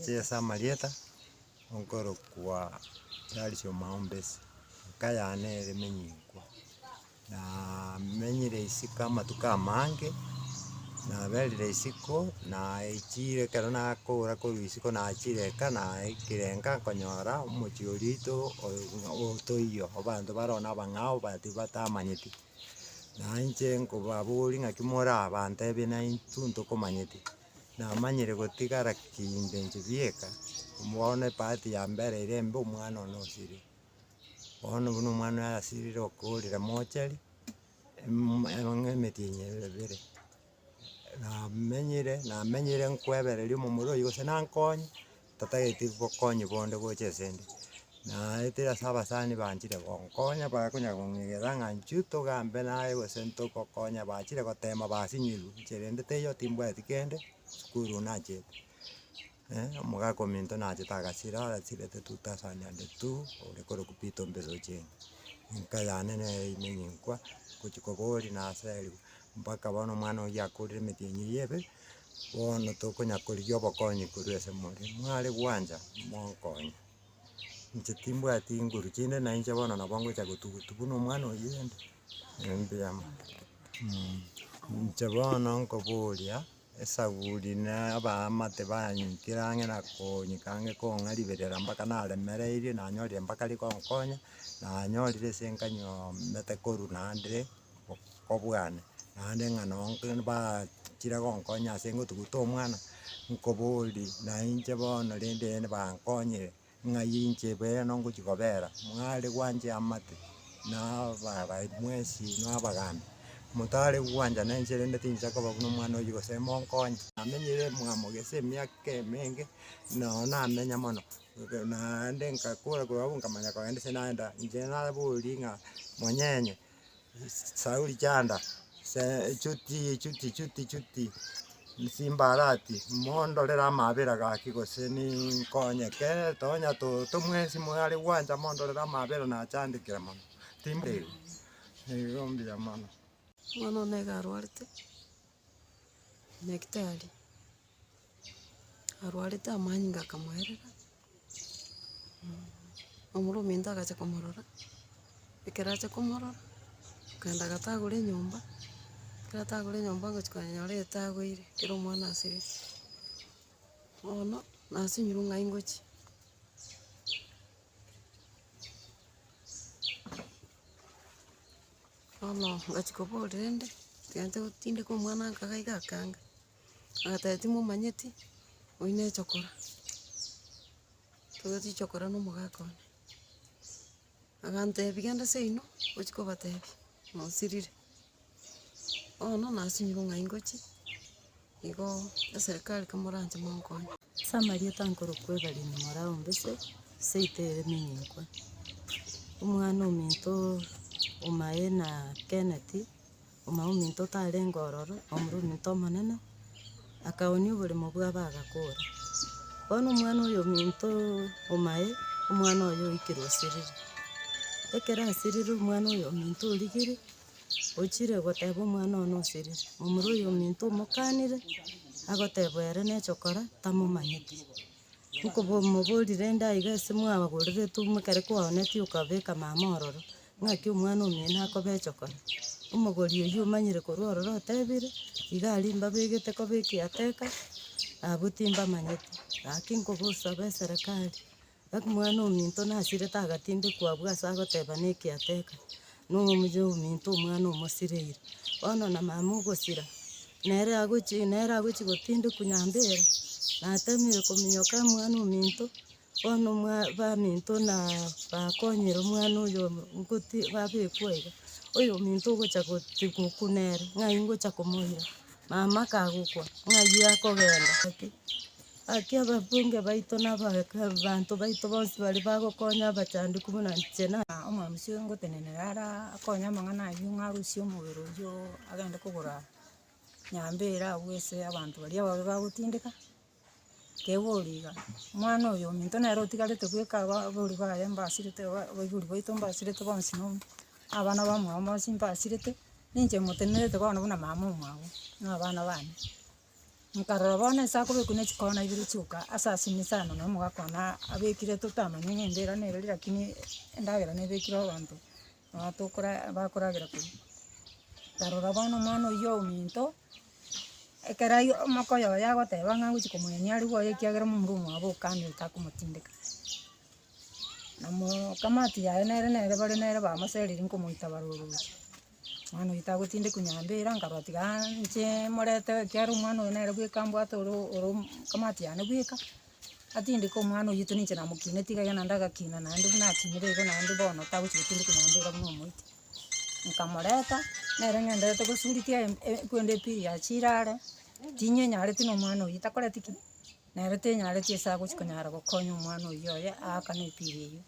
Chesa Marieta onkoro kwa Charles Omaombesi kaya nere menyikwa na menyire isika matuka mange na berire isiko na ichire kero na kora koru isiko na chireka na ikirenga konyora omochiorito otoiyo abanto barona abang'ao bati batamanyeti na inche nkobabori ng'aki mora bantebe na intwe ntokomanyeti namanyire gotigara kinde nchibieka bono epati ya mbere ere embe omwana ono osiri bono buna omwana oyo asirire okorire mochari emeti ebere namenyire nkwebereria omomura oywo gose nankonye tatageti bokonyi bonde gocha ase ende naetera ase abasani banchire gonkonya bakonya kong'egera ng'a inchu togambe naye gose ntogokonya bachire gotema basinyerwa inche rende teiyo timbwati kende sukuru nachete omogaka ominto nachete agasira arasirete 2002 ore korokwa Peter Mbeso Ochieng' nka yane nere imenyekwa gochi kobori naseriwa mpaka bono omwana oyio akorire emeti enyia ebe bono tokonya korigia obokonyi korwa ase more mware gwanja monkonye inche timbwati nguru chinde na inche bono nabo ngocha gotugutu buna omwana oyio ende mbuya mono. Inche bono nkoboria esaguri na abaamate banyikera ang'e na konyika ang'e kong'ariberera mpaka naremereirie nanyorire mpaka rigonkonya nanyorire ase enka nyomete korwa naende kobwane naende ng'a nonke bachire gonkonya ase ngotuguta omwana nkobori na inche bono rende bankonyire ng'ai inche bono ngochi kobera mware gwanja amate na mwesi na abagambi motare gwanja na inche rende tincha koba buna omwana oyio gose monkonye namenyire mwamo gese emiaka emenge no namenya mono naende nkakora korwa nkamanya kogenda ase naenda inche naboria ng'a monyenye Sauli Chanda chuti Simbarati mondorere amabera gaki gose ninkonyeke tonya tomwesi mware gwanja mondorere amabera nachandekera mono timbego igo mbuya mono. Omwana one iga arwarete daktari arwarete amanyinga akamoerera omura ominto agacha komorora ekero acha komorora akaenda agatagora enyomba ekero atagora enyomba ngochi konyora etagoire kero omwana asirire bono nasinyerwa ng'ai ngochi bono ngachi koboria rende tigante gotindeka omwana nkaga iga akanga agateba timomanyeti oino echokora togeti chokora na omogaka one agantebia genda seino gochi kobatebia nosirire bono nasinyerwa ng'ai ngochi igo eserikari komoranche monkonya. Asa Marieta nkorokwa ebarimi Omaombesi seito emenyekwa omwana ominto omae na Kenneth omae ominto tarenga ororo omura ominto omonene akaonia oboremo bwabo agakora bono omwana oyo ominto omae omwana oyo oikire osirire ekero asirire omwana oyo ominto origire ochire goteba omwana ono osirire omura oyo ominto omokanire agoteba ere nechokora tamomanyeti nkomoborire rende iga ase mwabagorerete ekero kwaoneti okabeka mama ororo ng'aki omwana omino akoba echokora omogori oyio omanyire korwa ororo otebire iga aria mbabegete koba ekiateka abwo timbamanyeti gaki nkobosaba eserikari gaki omwana ominto nasirete agatindekwa abwo ase agoteba na ekiateka na ominto omwana omosireire bono na mama ogosira nere agochi gotindekwa nyambera natemire kominyoka omwana ominto bono baminto na bakonyire omwana oyo babekwa iga oyo ominto ogocha gotigokwa nere ng'ai ngocha komoira mama kagokwa ng'ai akogenda gaki ababunge baito na abanto baito bonsi baria bagokonya abachandikwa buna inche na omomusi ngotenenera ara akonya amang'ana aywo ng'a arusie omobere oywo agende kogora nyambera abwo ase abanto baria ababe bagotindeka keboria iga omwana oyo ominto nere otigarete goeka abori baye mbasirete baigori baito mbasirete bonsi abana bamwabo bonsi mbasirete ninche motenenerete bono buna mama omwabo na abana bane nkarora bona saa kubekune chikona ibiri chuka asasini sana na mugakona abekire tutamanye ng'endera nereri lakini endagera nebekire abantu batukora bakoragira kuri nkarora bona omwana oyo ominto ekera omokoyo yagoteba ng'a gochi komwenia ari boye ekiagera omorumu abo okambia takomotindeka namo kamati yaye nere bari nere bamosereri nkomoita baruruji mwana oyo tagotindeka nyambera nkarora tiga nche morete kiaro omwana oyo nere bweka mbwate oro kamati yane bweka atindeka omwana oyo toninche namokine tiga gena ndagakina naende buna akinire igo naende bono tagochi gotindeka nyambera buna omoiti nkamoreta nere ng'enderete gosurikia kwende epiri yachirare tinyenyareti na omwana oyo takoreti ki nere tenyareti ase agochi konyara gokonya omwana oyo oye aaka na epiri eyo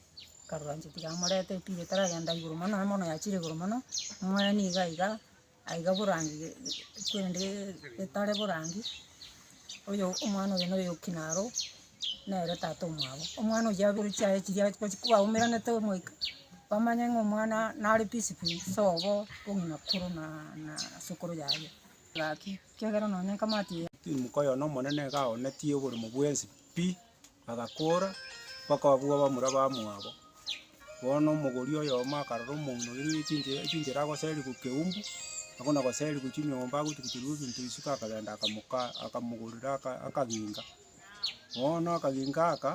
karora nche tiga morete epiri etaragenda igoro mono mono yachire igoro mono omwana iga aiga borangi kwende etare borangi oyo omwana oyo noyo kinaro nere tata omwabo omwana oyo abere chiaye chiria baumeranete omoika bamanya ng'omwana nare pisipi sobo ong'ina koro na sokoro yaye gaki kiagera nonye kamati mukoyo no monene gaonetie oboremo bwensi pi bagakora bakabua bamura bamwabo bono omogori oyo makarora omono iri echinjera agoseri gokeumbu akona goseri gochinyomba gochikutirwa ebinto isiko akagenda akamugorera akaginga bono akaginga aka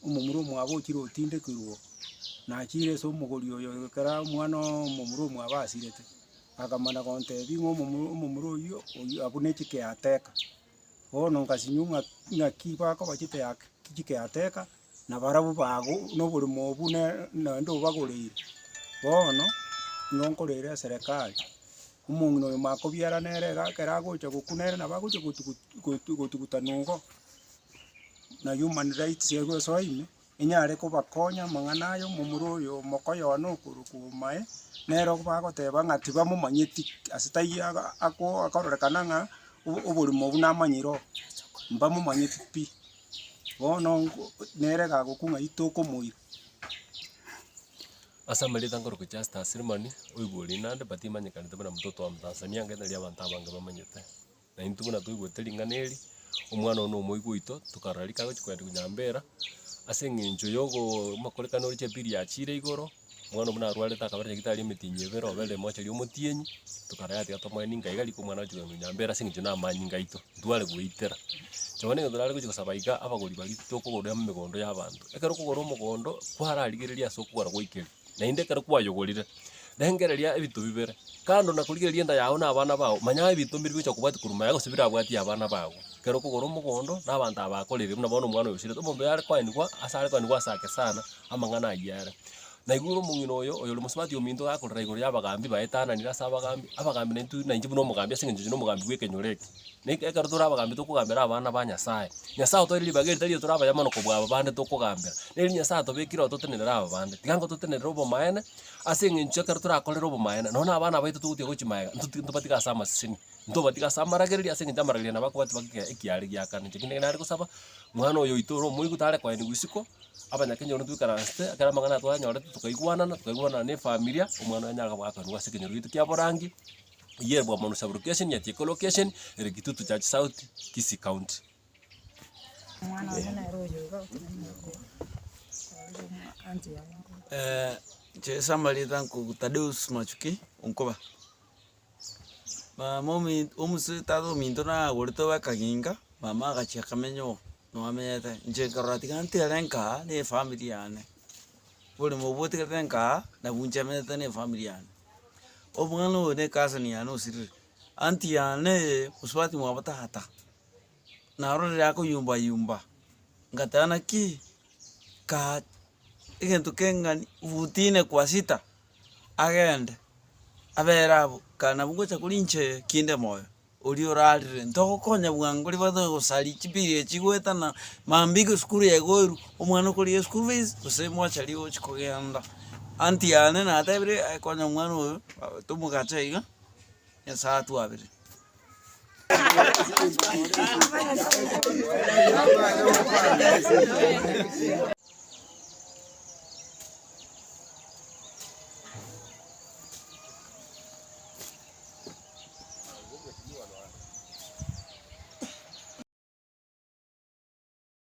omomura omwabo ochire otindekirwo nachire ase omogori oyo kera omwana omomura omwabo asirete akamana kontebi ng'omomura oyo abuna echikeateka bono nkasinywa ng'aki bakobachite chikeateka na barabu bago noboremo obu naende obagoreire bono igo nkorera eserikali omong'ina oyo makobiara nere kera agocha gokunere nabagocha gotugutana igo na human rights egosoime enyare kobakonya amang'ana ayo omomura oyo omokoyo one okorokwa omae nero bagoteba ng'ati bamomanyeti ase taiyo akororekana ng'a oboremo obu namanyire mbamomanyeti pi bono nere gagoku ng'ai tokomoira asa amarita nkoroka Justus Sirimani oigori nande batimanyikanete buna mtoto wa Mtanzania ng'etharia abantu abange bamanyete na intu buna toigwete ring'ana eri omwana ono omoigwito tukararika gochi kwenda kunyambera ase eng'encho yogo makorekano riche epiri yachire igoro mwana buna arwarete akabera nyagitari emitinyi ebere obere mochari omotienyi tukaraya tiga tomoeni ngaiga riko omwana ocho kunyambera ase eng'encho namanyi ngaito ntware goitera chone ntorare gochi gosaba iga abagori bari tokogorera emigondo y'abantu ekero okogora omogondo kwararigereria ase okogora goikeri naende ekero kwayogorire nengereria ebinto bibere kando na kurigereria enda yago na abana bao manya ebinto mbiri bicha kubwati kuruma yago sibira abwati abana bago kero okogora omogondo na abantu abakorire buna bono omwana oyosire omonto yare kwainigwa asare kwainigwa asake sana amang'ana ayare na iguru omong'ina oyo ori mosubati ominto gakorera igoro y'abagambi baetananire ase abagambi nainche buna omogambi ase eng'encho omogambi bwa ekenyoreki ekero tore abagambi tokogambera abana ba nyasaye nyasaye otoire ribageri tari tore abayamano kobwaba bande tokogambera neri nyasaye tobekire totenerera aba bande tiga ngo totenerera obomaene ase eng'encho ekero torakorera obomaene nono abana baito togotia gochi maega ntobatiga ase amaseseni ntobatiga ase amaragereria ase eng'encho amaragereria nabakobati bakiga ekiare giakana inche kinde nare gosaba mwana oyo oito ore omoigu tare kwaenigwa isiko abanyakenya ono twikaransete ekero amang'ana twanyorete tukaiguanana na efamilia omwana onyaga gwakanigwa ase ekenyoro gitu kia borangi iye bwa Manusaba location ya Tieko location ere Kitutu Church South Kisii County mwana oyo nere oyo iga anti yaye Chesa malita Tadeus Machuki onkoba momi omusi tado minto na gorito bakaginga mama gachia kamenyo no amenyete nje karati kanti alenka ne family yane bole mobote katenka na buncha menete ne family yane obungano ne kasani yane osiri anti yane uswati mwabata hata na rore yako yumba ngatana ki ka igento kenga vutine kwa sita agende aberabo kana bungo chakulinche kinde moyo uri orarire ntogokonya bwangori batho gosari chipire chigwetana mambiko skuru yegoiru omwana kuri school fees ose mwachari o chikogenda anti yane na atebire akonya omwana oyo tumugacha iga ya saa tu abire